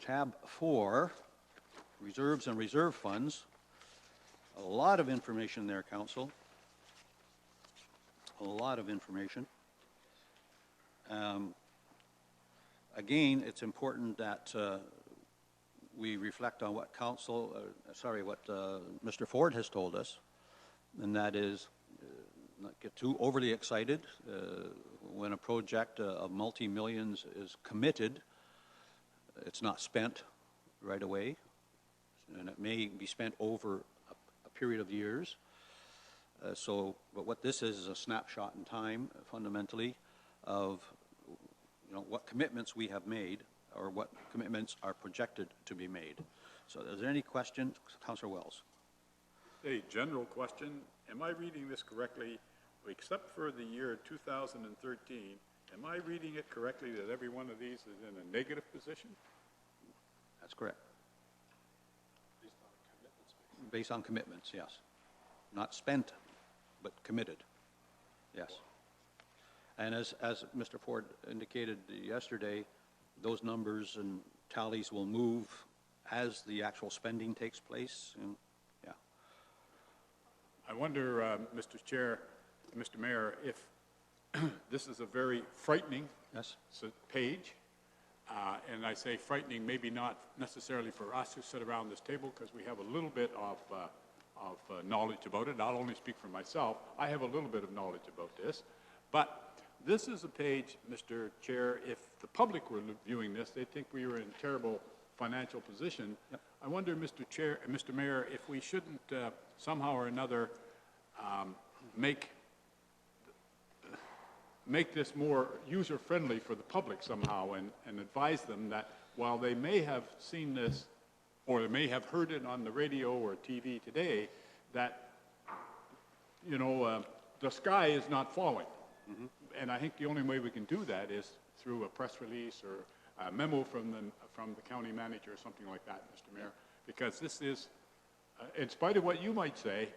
tab 4, Reserves and Reserve Funds. A lot of information there, Council. A lot of information. Again, it's important that we reflect on what Mr. Ford has told us, and that is not get too overly excited. When a project of multi-millions is committed, it's not spent right away, and it may be spent over a period of years. But what this is a snapshot in time, fundamentally, of what commitments we have made or what commitments are projected to be made. So is there any questions? Councillor Wells. A general question. Am I reading this correctly? Except for the year 2013, am I reading it correctly that every one of these is in a negative position? That's correct. Based on commitments, yes. Not spent, but committed. Yes. And as Mr. Ford indicated yesterday, those numbers and tallies will move as the actual spending takes place. And, yeah. I wonder, Mr. Chair, Mr. Mayor, if this is a very frightening page, and I say frightening maybe not necessarily for us who sit around this table because we have a little bit of knowledge about it. I'll only speak for myself. I have a little bit of knowledge about this, but this is a page, Mr. Chair, if the public were viewing this, they'd think we were in a terrible financial position. Yep. I wonder, Mr. Chair, Mr. Mayor, if we shouldn't somehow or another make this more user-friendly for the public somehow and advise them that while they may have seen this or they may have heard it on the radio or TV today, that, the sky is not falling. Mm-hmm. And I think the only way we can do that is through a press release or a memo from the county manager or something like that, Mr. Mayor, because this is, in spite of what you might say,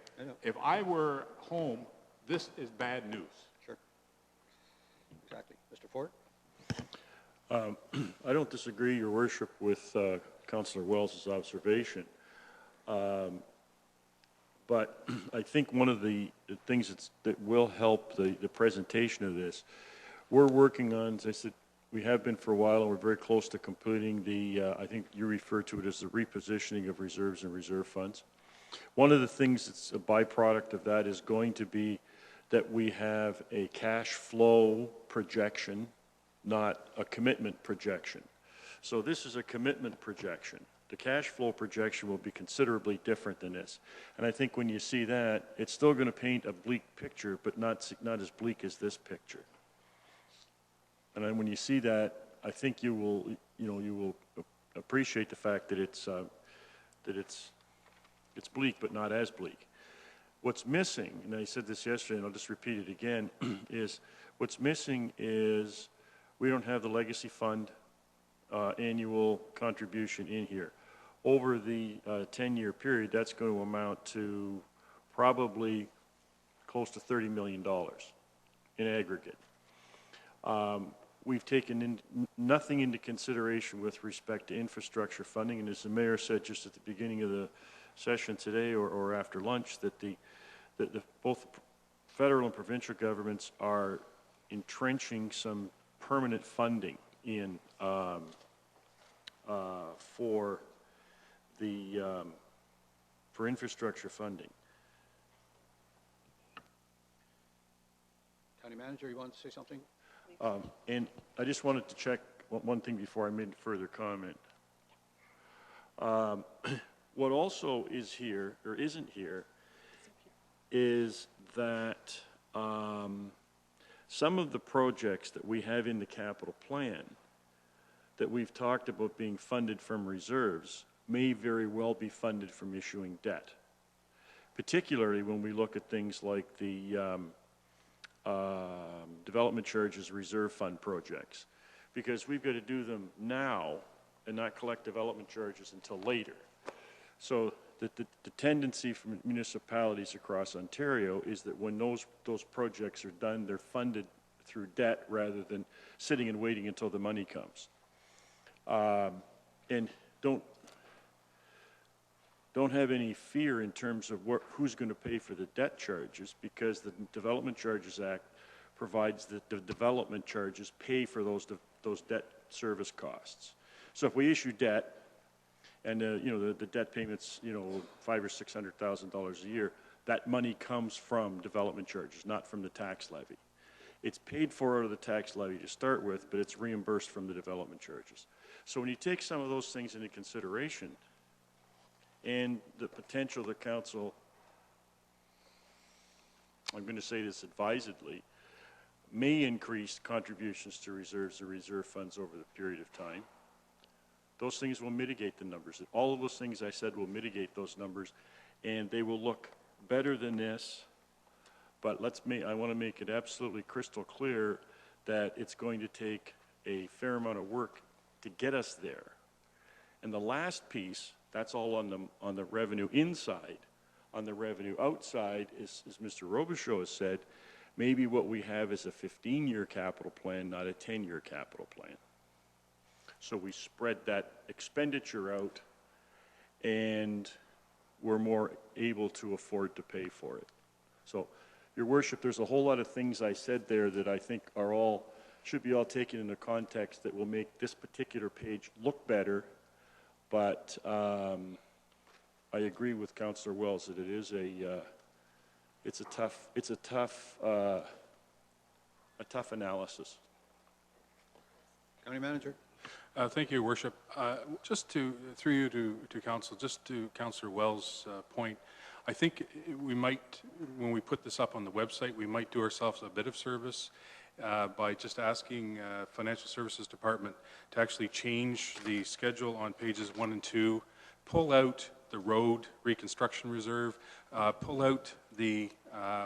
if I were home, this is bad news. Sure. Exactly. Mr. Ford? I don't disagree, Your Worship, with Councillor Wells' observation. But I think one of the things that will help the presentation of this, we're working on, as I said, we have been for a while, and we're very close to completing the, I think you refer to it as the repositioning of reserves and reserve funds. One of the things that's a byproduct of that is going to be that we have a cash flow projection, not a commitment projection. So this is a commitment projection. The cash flow projection will be considerably different than this. And I think when you see that, it's still going to paint a bleak picture, but not as bleak as this picture. And then when you see that, I think you will appreciate the fact that it's bleak, but not as bleak. What's missing, and I said this yesterday, and I'll just repeat it again, is what's missing is we don't have the legacy fund annual contribution in here. Over the 10-year period, that's going to amount to probably close to $30 million in aggregate. We've taken nothing into consideration with respect to infrastructure funding, and as the Mayor said just at the beginning of the session today or after lunch, that both federal and provincial governments are entrenching some permanent funding in for infrastructure funding. County Manager, you want to say something? And I just wanted to check one thing before I made further comment. What also is here, or isn't here, is that some of the projects that we have in the capital plan that we've talked about being funded from reserves may very well be funded from issuing debt, particularly when we look at things like the development charges reserve fund projects, because we've got to do them now and not collect development charges until later. So the tendency from municipalities across Ontario is that when those projects are done, they're funded through debt rather than sitting and waiting until the money comes. and don't have any fear in terms of who's going to pay for the debt charges, because the Development Charges Act provides that the development charges pay for those debt service costs. So if we issue debt, and the debt payments, $500,000 or $600,000 a year, that money comes from development charges, not from the tax levy. It's paid for out of the tax levy to start with, but it's reimbursed from the development charges. So when you take some of those things into consideration, and the potential the council, I'm going to say this advisedly, may increase contributions to reserves or reserve funds over the period of time, those things will mitigate the numbers. All of those things I said will mitigate those numbers, and they will look better than this, but I want to make it absolutely crystal clear that it's going to take a fair amount of work to get us there. And the last piece, that's all on the revenue inside. On the revenue outside, as Mr. Robichaud has said, maybe what we have is a 15-year capital plan, not a 10-year capital plan. So we spread that expenditure out, and we're more able to afford to pay for it. So, Your Worship, there's a whole lot of things I said there that I think should be all taken into context that will make this particular page look better. But I agree with Councillor Wells that it is it's a tough analysis. County Manager? Thank you, Your Worship. Through you to Council, just to Councillor Wells' point, I think we might, when we put this up on the website, we might do ourselves a bit of service by just asking Financial Services Department to actually change the schedule on pages 1 and 2, pull out the road reconstruction reserve, pull out the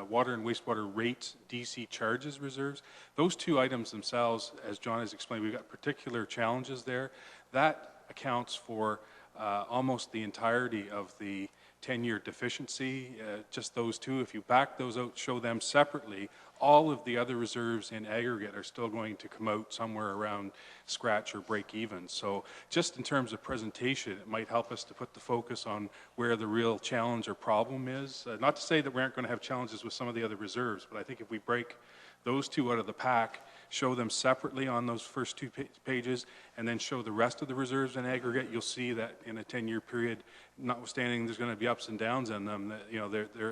water and wastewater rates DC charges reserves. Those two items themselves, as John has explained, we've got particular challenges there. That accounts for almost the entirety of the 10-year deficiency, just those two. If you back those out, show them separately, all of the other reserves in aggregate are still going to come out somewhere around scratch or break even. So just in terms of presentation, it might help us to put the focus on where the real challenge or problem is. Not to say that we aren't going to have challenges with some of the other reserves, but I think if we break those two out of the pack, show them separately on those first two pages, and then show the rest of the reserves in aggregate, you'll see that in a 10-year period, notwithstanding there's going to be ups and downs in them,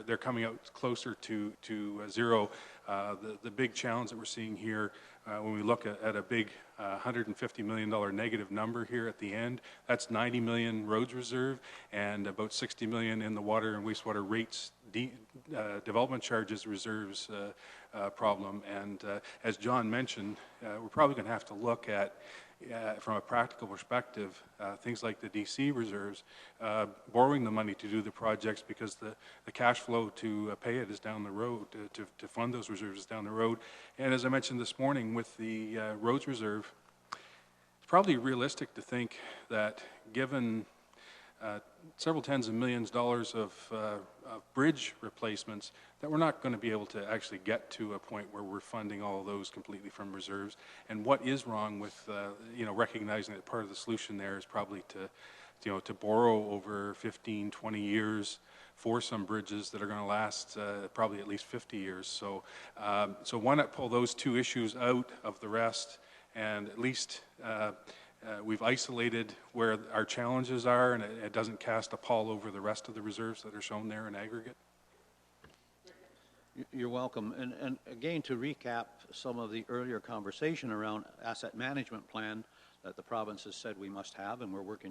they're coming out closer to zero. The big challenge that we're seeing here, when we look at a big $150 million negative number here at the end, that's 90 million roads reserve and about 60 million in the water and wastewater rates development charges reserves problem. And as John mentioned, we're probably going to have to look at, from a practical perspective, things like the DC reserves, borrowing the money to do the projects because the cash flow to pay it is down the road, to fund those reserves is down the road. And as I mentioned this morning with the roads reserve, it's probably realistic to think that given several tens of millions of dollars of bridge replacements, that we're not going to be able to actually get to a point where we're funding all of those completely from reserves. And what is wrong with, recognizing that part of the solution there is probably to borrow over 15, 20 years for some bridges that are going to last probably at least 50 years. So why not pull those two issues out of the rest, and at least we've isolated where our challenges are, and it doesn't cast a pall over the rest of the reserves that are shown there in aggregate. You're welcome. And again, to recap some of the earlier conversation around asset management plan that the province has said we must have, and we're working